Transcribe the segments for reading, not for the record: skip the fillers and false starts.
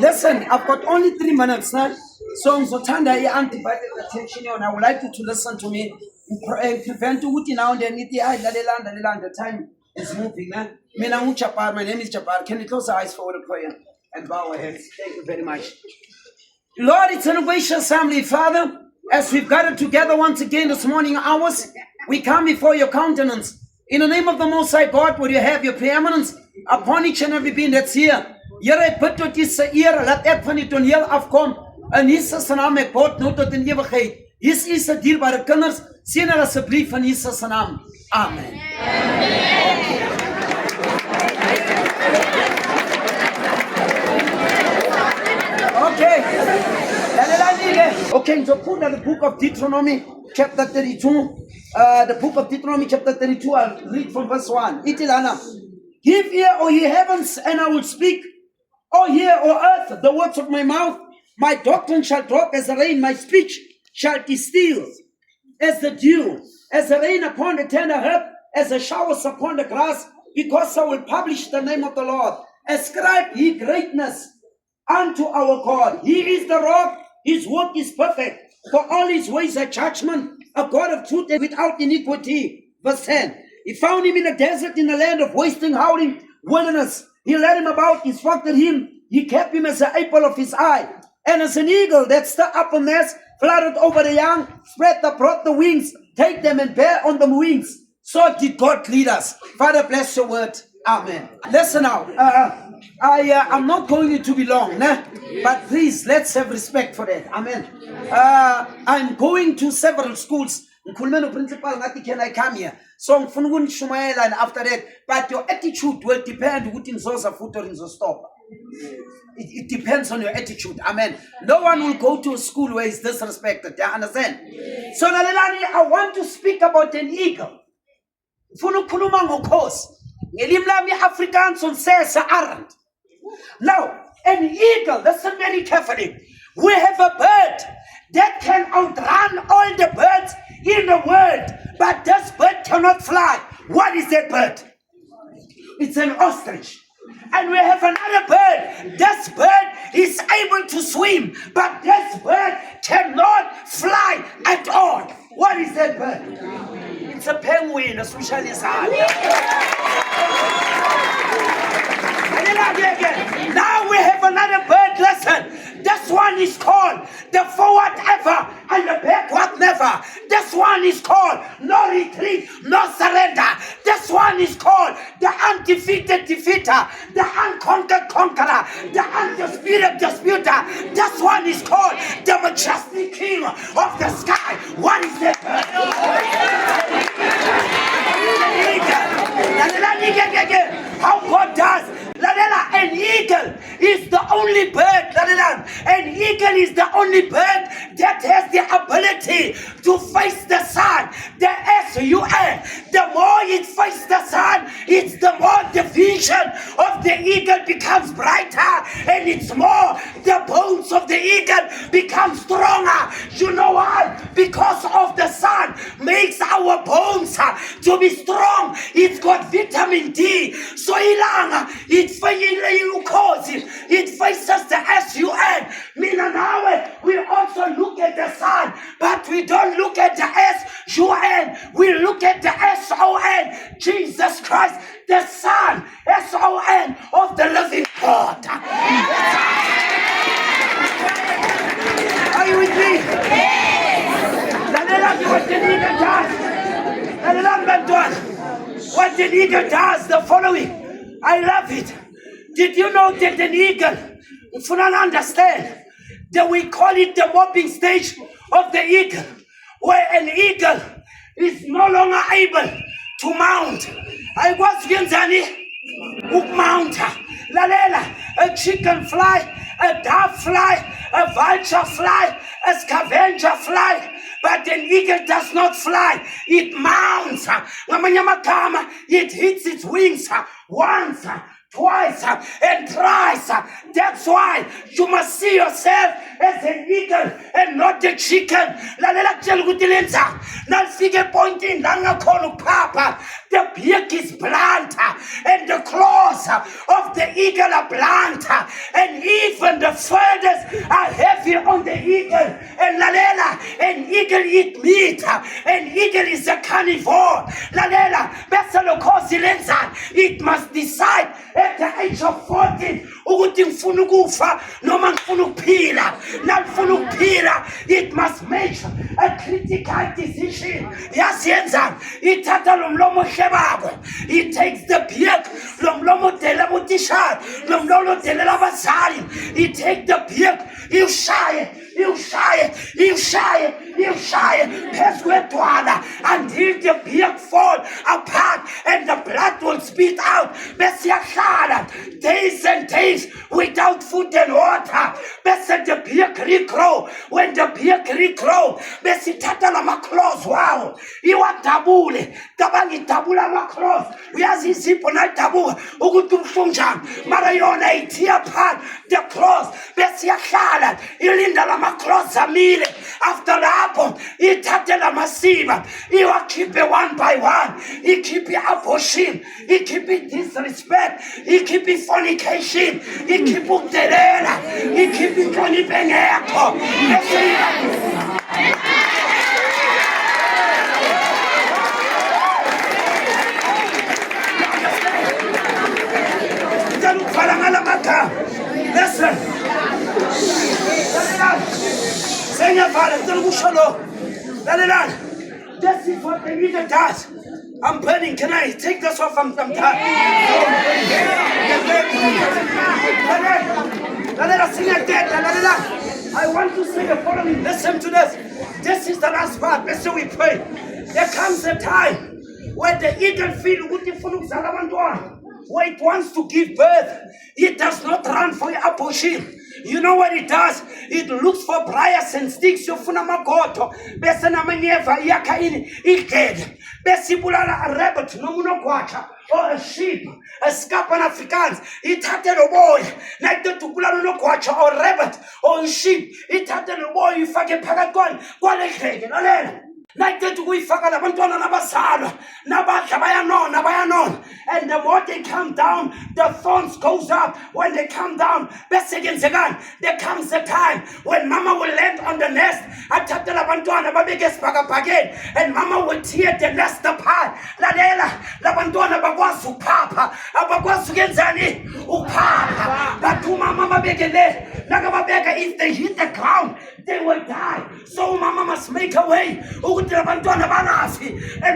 Listen, I've got only 3 minutes now. So ngizotanda i-undivided attention yona. I would like you to listen to me. Prevent ukuthi now and then nithi hayi lalela the time is moving. Mina nguJabbar, my name is Jabbar. Can you close our eyes for a prayer and bow our heads? Thank you very much. Lord, it's an gracious family, Father, as we've gathered together once again this morning hours, we come before your countenance. In the name of the Most High God, will you have your preeminence upon each and every being that's here. Here ek bid tot U se eer, laat ek van die toneel afkom. In Jesus se naam ek bid nou tot in ewigheid. Hier is U se dierbare kinders, seën hulle asseblief in Jesus se naam. Amen. Okay. Okay, so put the book of Deuteronomy, chapter 32. The book of Deuteronomy, chapter 32, I'll read from verse 1. Itilana. Give ear, O ye heavens, and I will speak. O hear, O earth, the words of my mouth. My doctrine shall drop as the rain, my speech shall distill as the dew, as the rain upon the tender herb, as the showers upon the grass, because I will publish the name of the Lord. Ascribe ye greatness unto our God. He is the rock, his work is perfect, for all his ways are judgment, a God of truth and without iniquity. Verse 10. He found him in the desert, in the land of wasting, howling wilderness. He led him about, instructed him. He kept him as the apple of his eye. And as an eagle that stirred up a nest, fluttered over the young, spread abroad the wings, take them and bear on them wings. So did God lead us. Father, bless your word. Amen. Listen now. I'm not going to be long, but please, let's have respect for that. Amen. I'm going to several schools. Principal, can I come here? So and after that, but your attitude will depend what in Zosa foot or in the stop. It depends on your attitude. Amen. No one will go to a school where it's disrespected. You understand? So I want to speak about an eagle. Now, an eagle, listen very carefully. We have a bird that can outrun all the birds in the world, but this bird cannot fly. What is that bird? It's an ostrich. And we have another bird. This bird is able to swim, but this bird cannot fly at all. What is that bird? It's a penguin, a socialist. Now we have another bird, listen. This one is called the forward ever and the backward never. This one is called no retreat, no surrender. This one is called the undefeated defeater, the unconquered conqueror, the undisputed disputer. This one is called the majestic king of the sky. What is that bird? How God does. An eagle is the only bird. An eagle is the only bird that has the ability to face the sun. The sun. The more it faces the sun, it's the more the vision of the eagle becomes brighter, and it's more the bones of the eagle become stronger. You know why? Because of the sun makes our bones to be strong. It's got vitamin D. So it faces the sun. Mina nawe, we also look at the sun, but we don't look at the sun. We look at the son, Jesus Christ, the Son, son of the living God. Are you with me? What an eagle does, the following. I love it. Did you know that an eagle, if you don't understand, that we call it the mobbing stage of the eagle, where an eagle is no longer able to mount. I was Genzani, mount. Lalela, a chicken fly, a dove fly, a vulture fly, a scavenger fly. But an eagle does not fly. It mounts. It hits its wings once, twice and thrice. That's why you must see yourself as an eagle and not a chicken. Lalela kutshela ukuthi lenza nalifike epointini la ngakhona ukuphapha. The beak is blunt and the claws of the eagle are blunt, and even the feathers are heavy on the eagle. And lalela, an eagle eat meat. An eagle is a carnivore. Lalela, bese lokhozi lenzani? It must decide at the age of 14 ukuthi ngifuna ukufa noma ngifuna ukuphila. Nalifuna ukuphila, it must make a critical decision. Yasiyenzani? Ithatha lo mlomo hlebako. It takes the beak. Lo mlomo dela butishana. Lo mlomo dela abazali. It takes the beak. Iwushaye phezu kwedwala until the beak fall apart and the blood will spit out. Bese yahlala days and days without food and water. Bese the beak regrow. When the beak regrow, bese ithatha lama-claws wawo iwadabule. Cabanga idabula ama-claws. Uyazi izipho nayidabuka ukuthi ubuhlungu njani, mara yona ithi apart the claws. Bese yahlala ilinda lama-claws amile. After lapho ithathe lamasiba iwakhiphe one by one. Ikhiphe i-abortion, ikhiphe disrespect, ikhiphe i-fornication, ikhiphe ukudelela, ikhiphe inhlonipho engekho. Ngicela ukuvala ngala magama. Listen. Sengiyavala ngicela ukusho lo. Lalelani. This is what the leader does. I'm burning. Can I take this off? I'm tired. I want to say the following. Listen to this. This is the last part. Listen, we pray. There comes a time when the eagle feels ukuthi ifuna ukuzala abantwana. When it wants to give birth, it does not run for abortion. You know what it does? It looks for briars and sticks. Yofuna magoto. Bese namanyeva yakha ini igede. Bese ibulala a rabbit noma unogwaja or a sheep, a scap on Afrikaans. Ithathe lo boy. Nayithethe ukubulala unogwaja or rabbit or a sheep. Ithathe lo boy ifake phakathi kwale gede. Lalela. Nayithethe ukuyifaka labantwana nabazalwa nabadla bayanona. And the more they come down, the thorns goes up. When they come down, bese kenzekani? There comes a time when mama will land on the nest. Athathe labantwana babeke esibhakabhakeni, and mama will tear the nest apart. Lalela, labantwana bakwazi ukuphapha, abakwazi ukenzani? Ukuphapha. But umama babeke le, nakababeka, if they hit the ground, they will die. So mama must make a way. And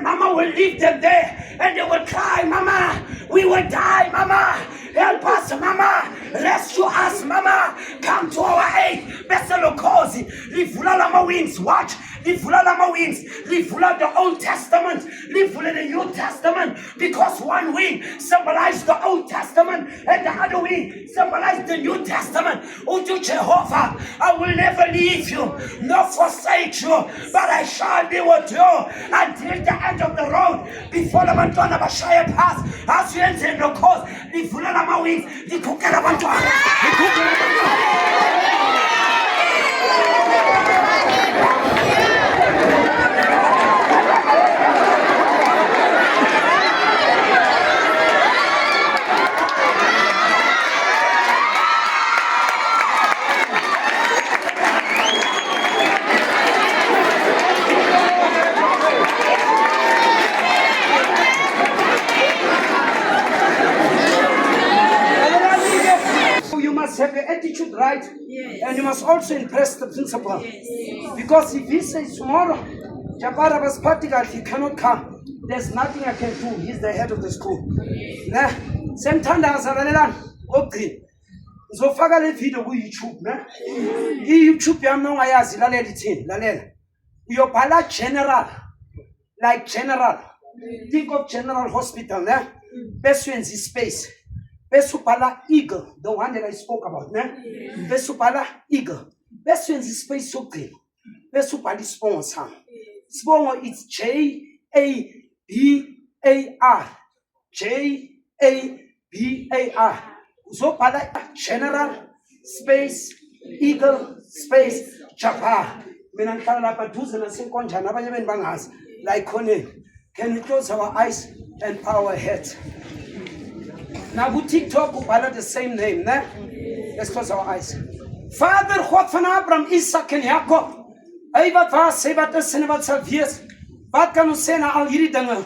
mama will leave them there. And they will cry, Mama, we will die, Mama. Help us, Mama. Rescue us, Mama. Come to our aid. Beselo kozi. Livula lama wings. Watch. Livula lama wings. Livula the Old Testament. Livula the New Testament. Because one wing symbolized the Old Testament and the other wing symbolized the New Testament. Unto Jehovah, I will never leave you nor forsake you, but I shall be with you until the end of the road. Before the Mantwana Bashaya pass, as you enter the coast, Livula lama wings. Likukela bantwana. Have your attitude right, yes. And you must also impress the principal, yes. Because if he says tomorrow Jabara was practical, he cannot come, there's nothing I can do. He's the head of the school. Semtanda azalalela ogqi ngizofaka le video ku YouTube ne YouTube yami nongayazi lalela ithini lalela uyobhala general, like general, think of General Hospital ne bese wenza space. Besupala eagle, the one that I spoke about, ne? Besupala eagle. Besupala space sokri. Besupala sponsor. Sponsor it's Jabbar. Jabbar. BAR. Uzobhala General Space Eagle Space Chapter. Mina ngihlala lapha duze nasenkonjana abanye beni bangazi la ikhoneni. Can we close our eyes and bow our heads? Now go TikTok ubhala the same name, né? Let's close our eyes. Vader God van Abraham, Isaac en Jacob. Hy wat was, hy wat is en wat sal wees. Wat kan ons sê na al hierdie dinge?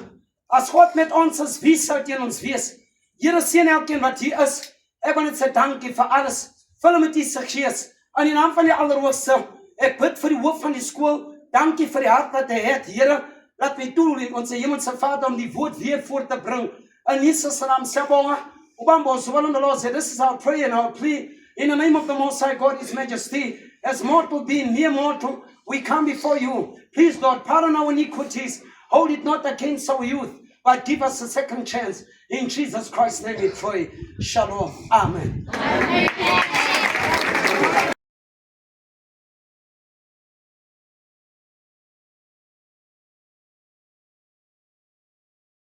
As God met ons is, wie sal teen ons wees? Here seën elkeen wat hier is. Ek wil net sê dankie vir alles. Vul hom met U se Gees. In die naam van die Allerhoogste. Ek bid vir die hoof van die skool. Dankie vir die hart wat hy het. Here, laat my toe in ons Hemelse Vader om die woord weer voor te bring. In Jesus se naam siyabonga. Ubambo so the Lord said, this is our prayer and our plea. In the name of the Most High God, His Majesty, as mortal being, mere mortal, we come before you. Please, Lord, pardon our iniquities. Hold it not against our youth, but give us a second chance. In Jesus Christ's name we pray. Shalom. Amen. Amen.